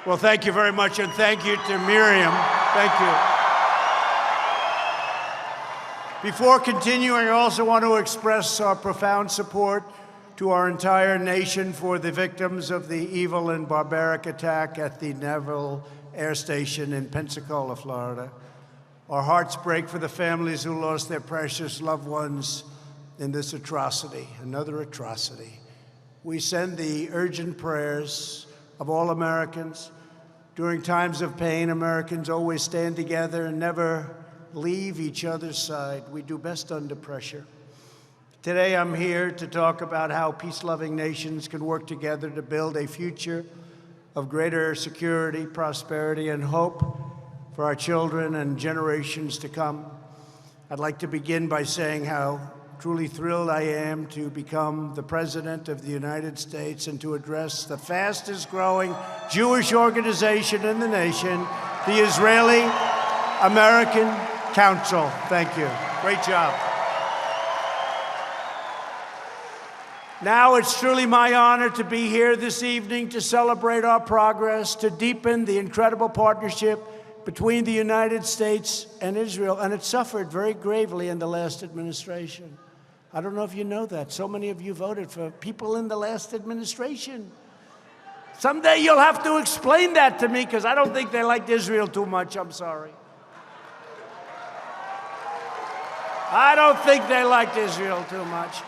Well, thank you very much, and thank you to Miriam. Thank you. Before continuing, I also want to express our profound support to our entire nation for the victims of the evil and barbaric attack at the Naval Air Station in Pensacola, Florida. Our hearts break for the families who lost their precious loved ones in this atrocity, another atrocity. We send the urgent prayers of all Americans. During times of pain, Americans always stand together and never leave each other's side. We do best under pressure. Today, I'm here to talk about how peace-loving nations can work together to build a future of greater security, prosperity, and hope for our children and generations to come. I'd like to begin by saying how truly thrilled I am to become the President of the United States and to address the fastest-growing Jewish organization in the nation, the Israeli-American Council. Thank you. Great job. Now it's truly my honor to be here this evening to celebrate our progress, to deepen the incredible partnership between the United States and Israel, and it suffered very gravely in the last administration. I don't know if you know that. So many of you voted for people in the last administration. Someday you'll have to explain that to me, because I don't think they liked Israel too much. I'm sorry. I don't think they liked Israel too much.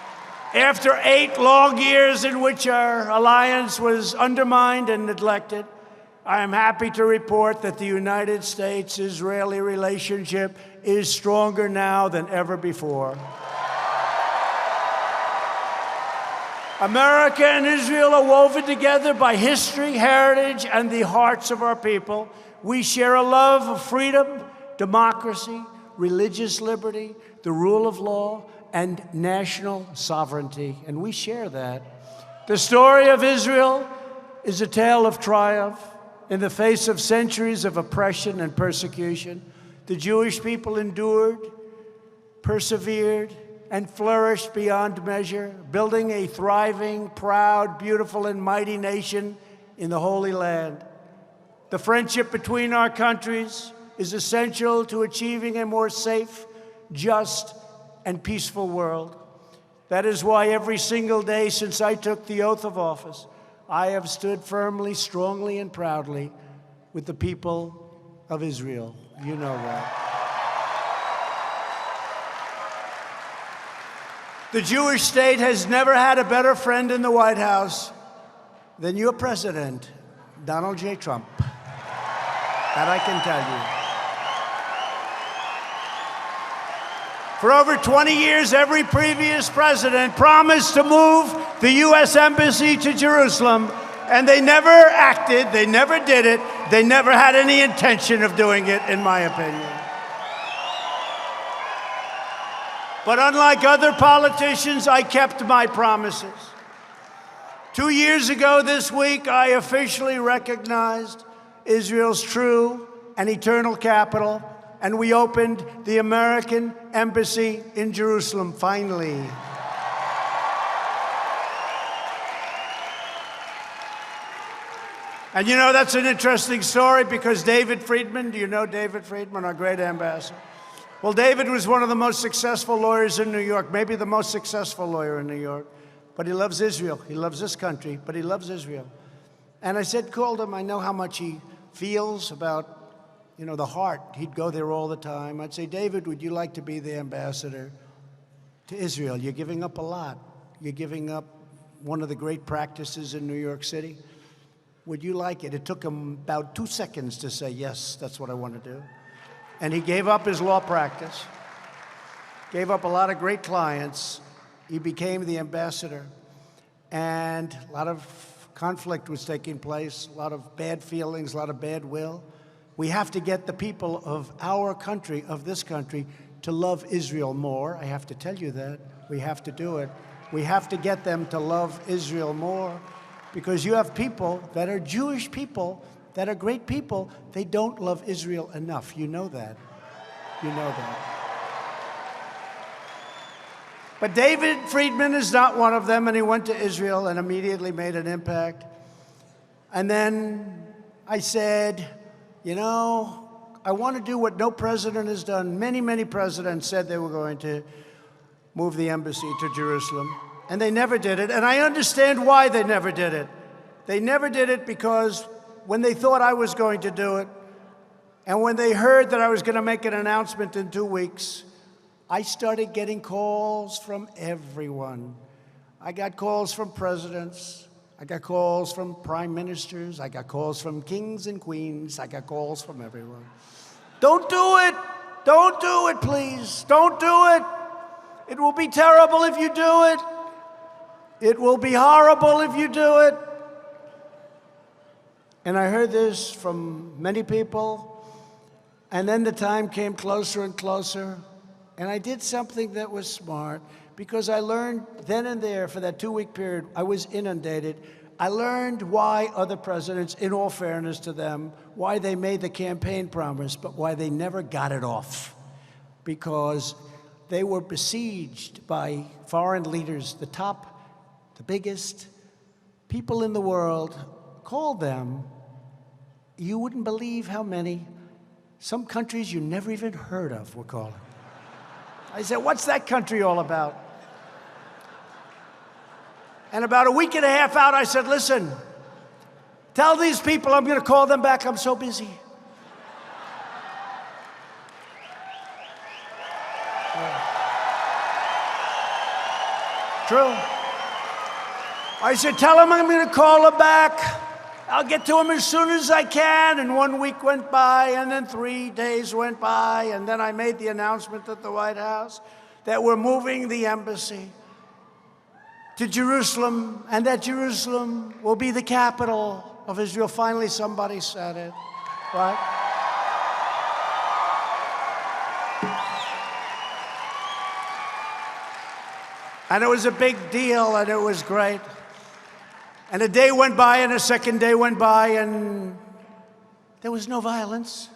After 8 long years in which our alliance was undermined and neglected, I am happy to report that the United States-Israeli relationship is stronger now than ever before. America and Israel are woven together by history, heritage, and the hearts of our people. We share a love of freedom, democracy, religious liberty, the rule of law, and national sovereignty, and we share that. The story of Israel is a tale of triumph in the face of centuries of oppression and persecution. The Jewish people endured, persevered, and flourished beyond measure, building a thriving, proud, beautiful, and mighty nation in the Holy Land. The friendship between our countries is essential to achieving a more safe, just, and peaceful world. That is why every single day since I took the oath of office, I have stood firmly, strongly, and proudly with the people of Israel. You know that. The Jewish state has never had a better friend in the White House than your president, Donald J. Trump. That I can tell you. For over 20 years, every previous president promised to move the U.S. Embassy to Jerusalem, and they never acted, they never did it, they never had any intention of doing it, in my opinion. But unlike other politicians, I kept my promises. 2 years ago this week, I officially recognized Israel's true and eternal capital, and we opened the American Embassy in Jerusalem, finally. And you know, that's an interesting story, because David Friedman, do you know David Friedman, our great ambassador? Well, David was one of the most successful lawyers in New York, maybe the most successful lawyer in New York. But he loves Israel. He loves this country, but he loves Israel. And I called him, I know how much he feels about, you know, the heart. He'd go there all the time. I'd say, David, would you like to be the ambassador to Israel? You're giving up a lot. You're giving up one of the great practices in New York City. Would you like it? It took him about 2 seconds to say, yes, that's what I want to do. And he gave up his law practice, gave up a lot of great clients. He became the ambassador. And a lot of conflict was taking place, a lot of bad feelings, a lot of bad will. We have to get the people of our country, of this country, to love Israel more. I have to tell you that. We have to do it. We have to get them to love Israel more, because you have people that are Jewish people that are great people. They don't love Israel enough. You know that. You know that. But David Friedman is not one of them, and he went to Israel and immediately made an impact. And then I said, you know, I want to do what no president has done. Many, many presidents said they were going to move the embassy to Jerusalem, and they never did it. And I understand why they never did it. They never did it because when they thought I was going to do it, and when they heard that I was going to make an announcement in 2 weeks, I started getting calls from everyone. I got calls from presidents. I got calls from prime ministers. I got calls from kings and queens. I got calls from everyone. Don't do it. Don't do it, please. Don't do it. It will be terrible if you do it. It will be horrible if you do it. And I heard this from many people. And then the time came closer and closer. And I did something that was smart, because I learned then and there, for that 2-week period, I was inundated. I learned why other presidents, in all fairness to them, why they made the campaign promise, but why they never got it off. Because they were besieged by foreign leaders, the top, the biggest people in the world. Called them. You wouldn't believe how many. Some countries you never even heard of were calling. I said, what's that country all about? And about a week and a half out, I said, listen, tell these people I'm going to call them back. I'm so busy. True. I said, tell them I'm going to call them back. I'll get to them as soon as I can. And 1 week went by, and then 3 days went by, and then I made the announcement at the White House that we're moving the embassy to Jerusalem, and that Jerusalem will be the capital of Israel. Finally, somebody said it, right? And it was a big deal, and it was great. And a day went by, and a second day went by, and there was no violence.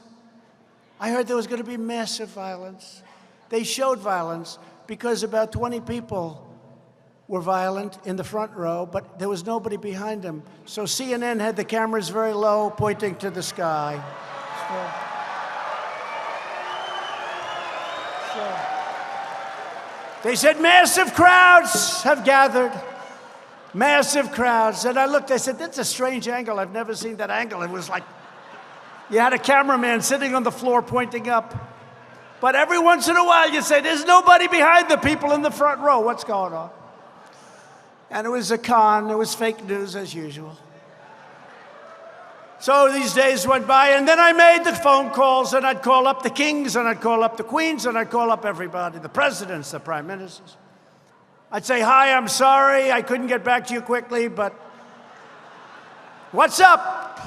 I heard there was going to be massive violence. They showed violence because about 20 people were violent in the front row, but there was nobody behind them. So CNN had the cameras very low, pointing to the sky. They said massive crowds have gathered. Massive crowds. And I looked, I said, that's a strange angle. I've never seen that angle. It was like you had a cameraman sitting on the floor pointing up. But every once in a while you say, there's nobody behind the people in the front row. What's going on? And it was a con. It was fake news as usual. So these days went by, and then I made the phone calls, and I'd call up the kings, and I'd call up the queens, and I'd call up everybody, the presidents, the prime ministers. I'd say, hi, I'm sorry, I couldn't get back to you quickly, but what's up?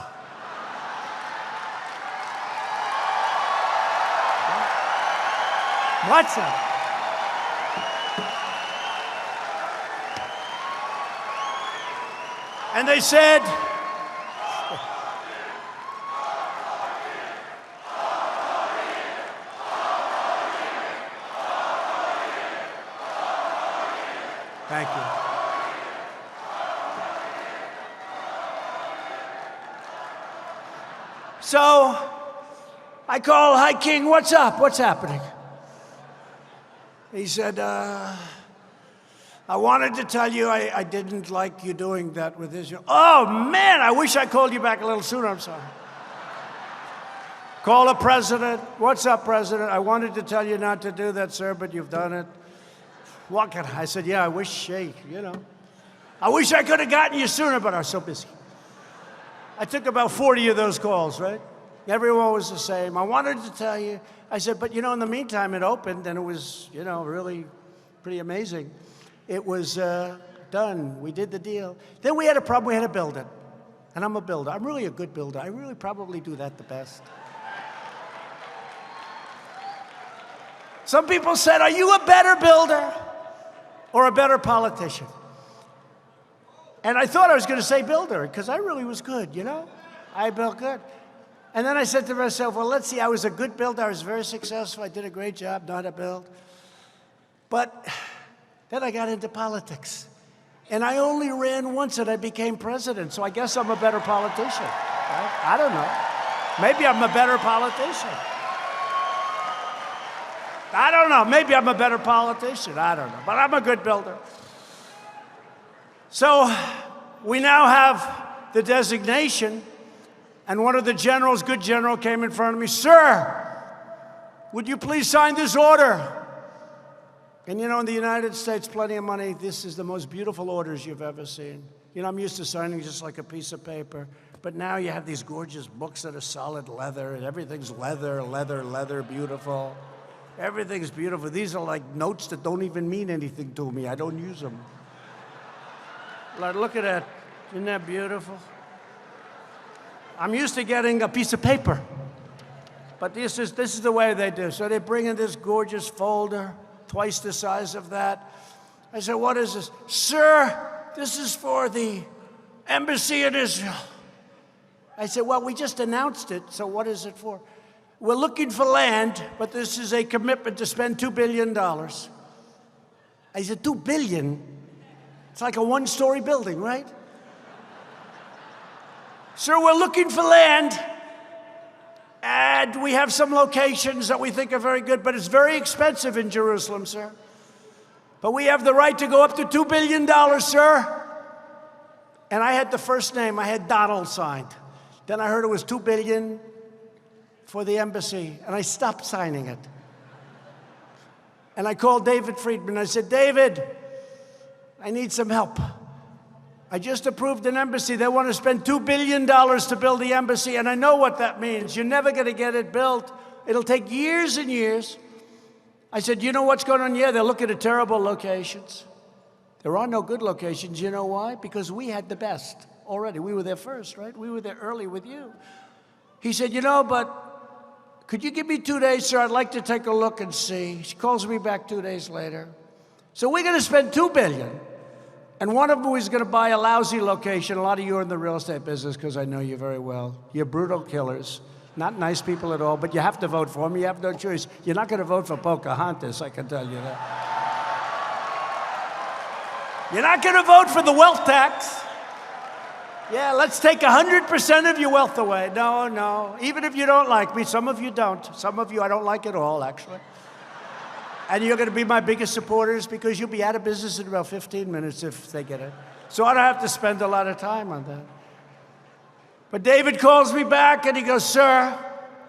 What's up? And they said, thank you. So I call, hi, King, what's up? What's happening? He said, I wanted to tell you I didn't like you doing that with Israel. Oh, man, I wish I called you back a little sooner. I'm sorry. Call the president. What's up, President? I wanted to tell you not to do that, sir, but you've done it. What can I said, yeah, I wish, I wish I could have gotten you sooner, but I was so busy. I took about 40 of those calls, right? Everyone was the same. I wanted to tell you. I said, but, in the meantime, it opened, and it was, really pretty amazing. It was done. We did the deal. Then we had a problem. We had to build it. And I'm a builder. I'm really a good builder. I really probably do that the best. Some people said, are you a better builder or a better politician? And I thought I was going to say builder, because I really was good, I built good. And then I said to myself, well, let's see, I was a good builder. I was very successful. I did a great job, know how to build. But then I got into politics. And I only ran once, and I became president. So I guess I'm a better politician. Right? I don't know. Maybe I'm a better politician. I don't know. Maybe I'm a better politician. I don't know. But I'm a good builder. So we now have the designation, and one of the generals, good general, came in front of me. Sir, would you please sign this order? And you know, in the United States, plenty of money, this is the most beautiful orders you've ever seen. You know, I'm used to signing just like a piece of paper. But now you have these gorgeous books that are solid leather, and everything's leather, leather, leather, beautiful. Everything's beautiful. These are like notes that don't even mean anything to me. I don't use them. Like, look at that. Isn't that beautiful? I'm used to getting a piece of paper. But this is the way they do. So they bring in this gorgeous folder, twice the size of that. I said, what is this? Sir, this is for the embassy in Israel. I said, well, we just announced it, so what is it for? We're looking for land, but this is a commitment to spend $2 billion. I said, $2 billion? It's like a one-story building, right? Sir, we're looking for land, and we have some locations that we think are very good, but it's very expensive in Jerusalem, sir. But we have the right to go up to $2 billion, sir. And I had the first name, I had Donald signed. Then I heard it was $2 billion for the embassy, and I stopped signing it. And I called David Friedman. I said, David, I need some help. I just approved an embassy. They want to spend $2 billion to build the embassy, and I know what that means. You're never going to get it built. It'll take years and years. I said, you know what's going on? Yeah, they're looking at terrible locations. There are no good locations. You know why? Because we had the best already. We were there first, right? We were there early with you. He said, you know, but could you give me 2 days, sir? I'd like to take a look and see. She calls me back 2 days later. So we're going to spend $2 billion. And one of them is going to buy a lousy location. A lot of you are in the real estate business because I know you very well. You're brutal killers. Not nice people at all, but you have to vote for them. You have no choice. You're not going to vote for Pocahontas, I can tell you that. You're not going to vote for the wealth tax. Yeah, let's take 100% of your wealth away. No, no. Even if you don't like me, some of you don't. Some of you I don't like at all, actually. And you're going to be my biggest supporters because you'll be out of business in about 15 minutes if they get it. So I don't have to spend a lot of time on that. But David calls me back and he goes, sir,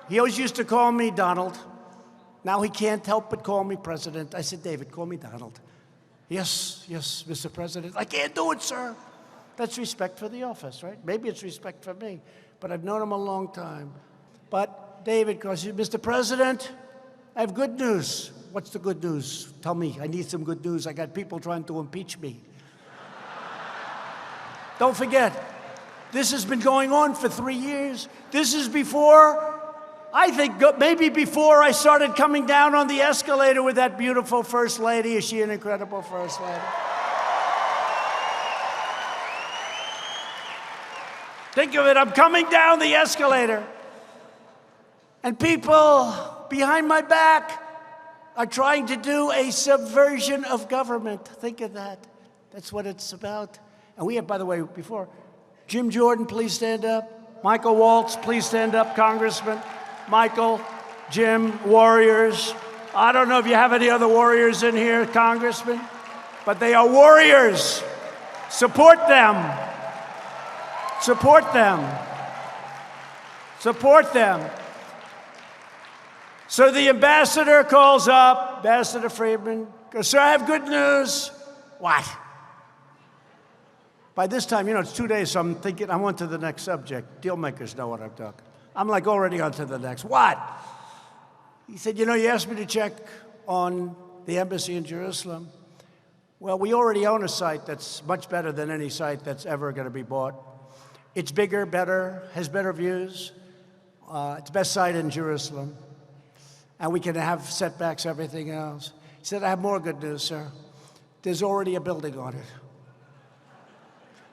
he always used to call me Donald. Now he can't help but call me President. I said, David, call me Donald. Yes, yes, Mr. President. I can't do it, sir. That's respect for the office, right? Maybe it's respect for me, but I've known him a long time. But David goes, Mr. President, I have good news. What's the good news? Tell me, I need some good news. I got people trying to impeach me. Don't forget, this has been going on for 3 years. This is before, I think maybe before I started coming down on the escalator with that beautiful First Lady. Is she an incredible First Lady? Think of it, I'm coming down the escalator, and people behind my back are trying to do a subversion of government. Think of that. That's what it's about. And we have, by the way, before, Jim Jordan, please stand up. Michael Waltz, please stand up, Congressman. Michael, Jim, warriors. I don't know if you have any other warriors in here, Congressman, but they are warriors. Support them. Support them. Support them. So the ambassador calls up, Ambassador Friedman, goes, sir, I have good news. What? By this time, you know, it's 2 days, so I'm thinking, I'm on to the next subject. Deal makers know what I'm talking. I'm like already on to the next. What? He said, you know, you asked me to check on the embassy in Jerusalem. Well, we already own a site that's much better than any site that's ever going to be bought. It's bigger, better, has better views. It's the best site in Jerusalem. And we can have setbacks, everything else. He said, I have more good news, sir. There's already a building on it.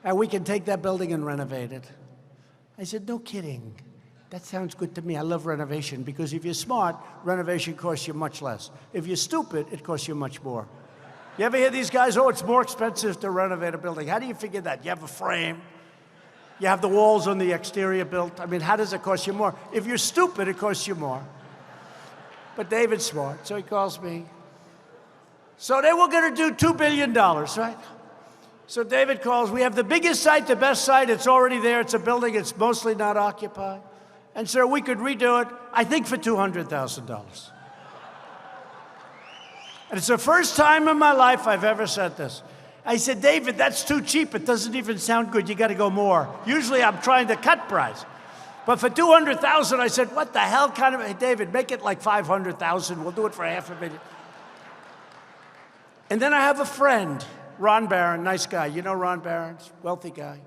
And we can take that building and renovate it. I said, no kidding. That sounds good to me. I love renovation because if you're smart, renovation costs you much less. If you're stupid, it costs you much more. You ever hear these guys, oh, it's more expensive to renovate a building. How do you figure that? You have a frame. You have the walls on the exterior built. I mean, how does it cost you more? If you're stupid, it costs you more. But David's smart, so he calls me. So they were going to do $2 billion, right? So David calls. We have the biggest site, the best site. It's already there. It's a building. It's mostly not occupied. And sir, we could redo it, I think, for $200,000. And it's the first time in my life I've ever said this. I said, David, that's too cheap. It doesn't even sound good. You got to go more. Usually I'm trying to cut price. But for $200,000, I said, what the hell kind of, hey, David, make it like $500,000. We'll do it for $500,000. And then I have a friend, Ron Barron, nice guy. You know Ron Barron, wealthy guy.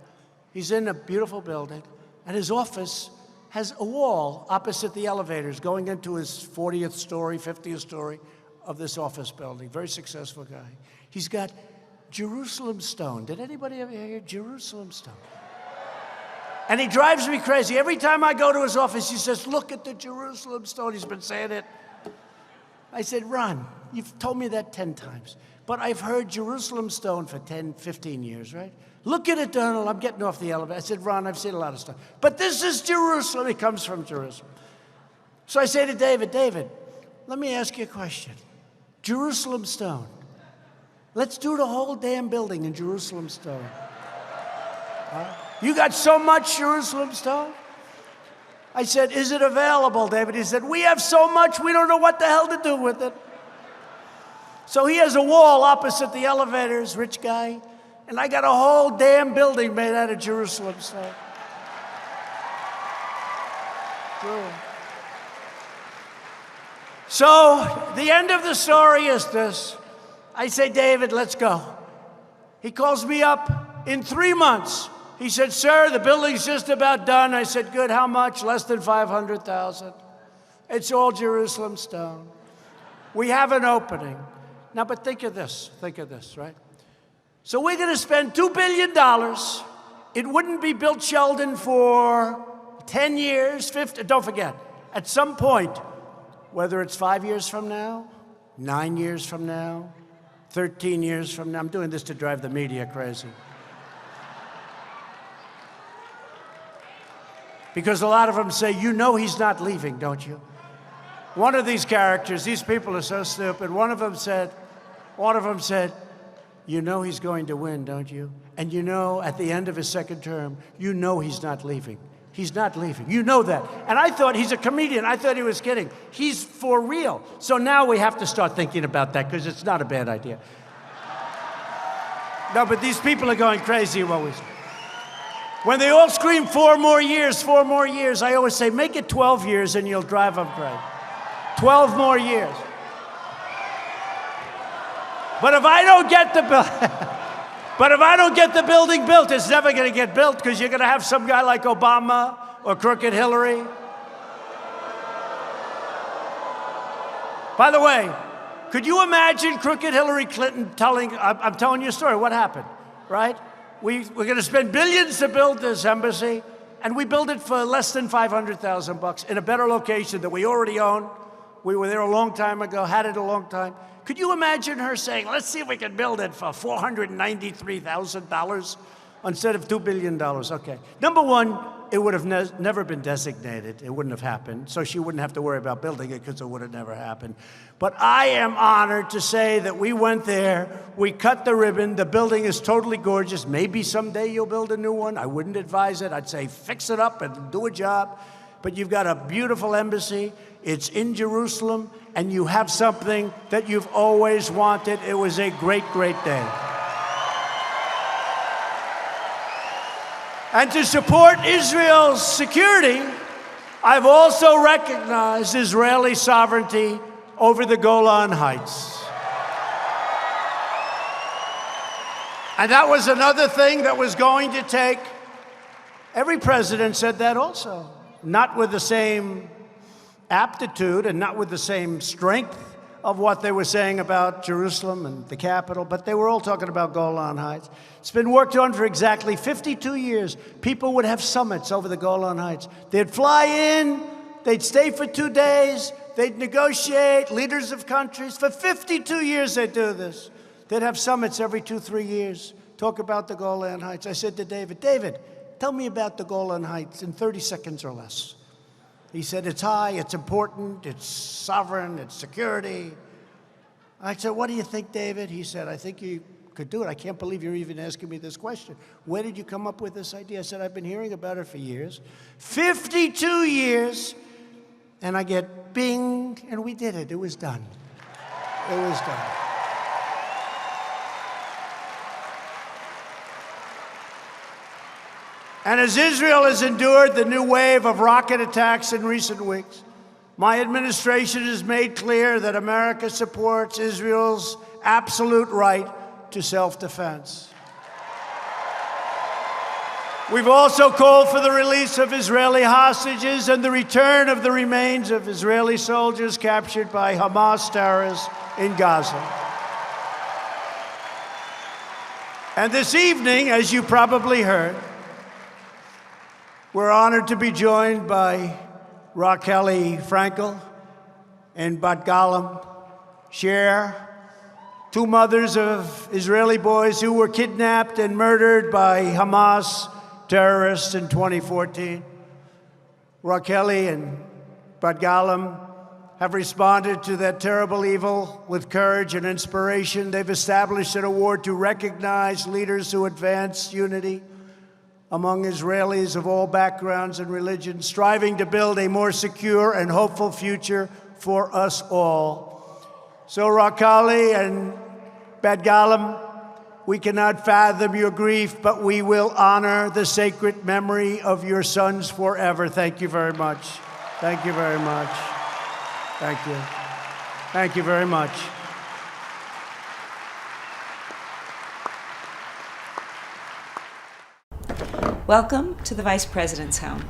He's in a beautiful building, and his office has a wall opposite the elevators going into his 40th story, 50th story of this office building. Very successful guy. He's got Jerusalem stone. Did anybody ever hear Jerusalem stone? And he drives me crazy. Every time I go to his office, he says, look at the Jerusalem stone. He's been saying it. I said, Ron, you've told me that 10 times. But I've heard Jerusalem stone for 10, 15 years, right? Look at it, Donald. I'm getting off the elevator. I said, Ron, I've seen a lot of stuff. But this is Jerusalem. It comes from Jerusalem. So I say to David, David, let me ask you a question. Jerusalem stone. Let's do the whole damn building in Jerusalem stone. You got so much Jerusalem stone? I said, is it available, David? He said, we have so much, we don't know what the hell to do with it. So he has a wall opposite the elevators, rich guy, and I got a whole damn building made out of Jerusalem stone. So the end of the story is this. I say, David, let's go. He calls me up in 3 months. He said, sir, the building's just about done. I said, good, how much? Less than $500,000. It's all Jerusalem stone. We have an opening. Now, but think of this, right? So we're going to spend $2 billion. It wouldn't be built, Sheldon, for 10 years, 50. Don't forget, at some point, whether it's 5 years from now, 9 years from now, 13 years from now, I'm doing this to drive the media crazy. Because a lot of them say, you know he's not leaving, don't you? One of these characters, these people are so stupid. One of them said, you know he's going to win, don't you? And you know, at the end of his second term, you know he's not leaving. He's not leaving. You know that. And I thought, he's a comedian. I thought he was kidding. He's for real. So now we have to start thinking about that because it's not a bad idea. No, but these people are going crazy always. When they all scream 4 more years, I always say, make it 12 years and you'll drive them crazy. 12 more years. But if I don't get the building built, it's never going to get built because you're going to have some guy like Obama or Crooked Hillary. By the way, could you imagine Crooked Hillary Clinton I'm telling you a story, what happened, right? We're going to spend billions to build this embassy, and we built it for less than $500,000 in a better location that we already own. We were there a long time ago, had it a long time. Could you imagine her saying, let's see if we can build it for $493,000 instead of $2 billion? Okay. Number one, it would have never been designated. It wouldn't have happened. So she wouldn't have to worry about building it because it would have never happened. But I am honored to say that we went there. We cut the ribbon. The building is totally gorgeous. Maybe someday you'll build a new one. I wouldn't advise it. I'd say fix it up and do a job. But you've got a beautiful embassy. It's in Jerusalem, and you have something that you've always wanted. It was a great, great day. And to support Israel's security, I've also recognized Israeli sovereignty over the Golan Heights. And that was another thing that was going to take. Every president said that also. Not with the same aptitude and not with the same strength of what they were saying about Jerusalem and the capital, but they were all talking about Golan Heights. It's been worked on for exactly 52 years. People would have summits over the Golan Heights. They'd fly in, they'd stay for 2 days, they'd negotiate, leaders of countries. For 52 years they'd do this. They'd have summits every 2-3 years, talk about the Golan Heights. I said to David, tell me about the Golan Heights in 30 seconds or less. He said, it's high, it's important, it's sovereign, it's security. I said, what do you think, David? He said, I think you could do it. I can't believe you're even asking me this question. Where did you come up with this idea? I said, I've been hearing about it for years. 52 years. And I get bing, and we did it. It was done. It was done. And as Israel has endured the new wave of rocket attacks in recent weeks, my administration has made clear that America supports Israel's absolute right to self-defense. We've also called for the release of Israeli hostages and the return of the remains of Israeli soldiers captured by Hamas terrorists in Gaza. And this evening, as you probably heard, we're honored to be joined by Racheli Frankel and Bat Galam Sher, two mothers of Israeli boys who were kidnapped and murdered by Hamas terrorists in 2014. Racheli and Bat Galam have responded to that terrible evil with courage and inspiration. They've established an award to recognize leaders who advance unity among Israelis of all backgrounds and religions, striving to build a more secure and hopeful future for us all. So Racheli and Bat Galam, we cannot fathom your grief, but we will honor the sacred memory of your sons forever. Thank you very much. Thank you very much. Thank you. Thank you very much. Welcome to the Vice President's home.